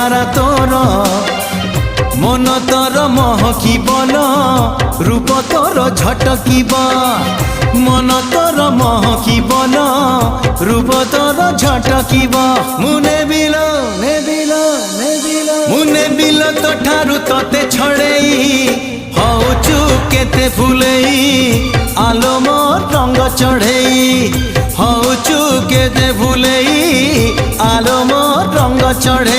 চেহারা তোর মন তোর মহকিবন রূপ তোর ঝটকিব মন তোর মহকিবন রূপ তোর ঝটকিব মুনে বিল মুনে বিল তো ঠারু তোতে ছড়েই হউচু কেতে ফুলেই আলো মোর রঙ্গ চढ़ेई হউচু কেতে ফুলেই আলো মোর রঙ্গ চढ़े।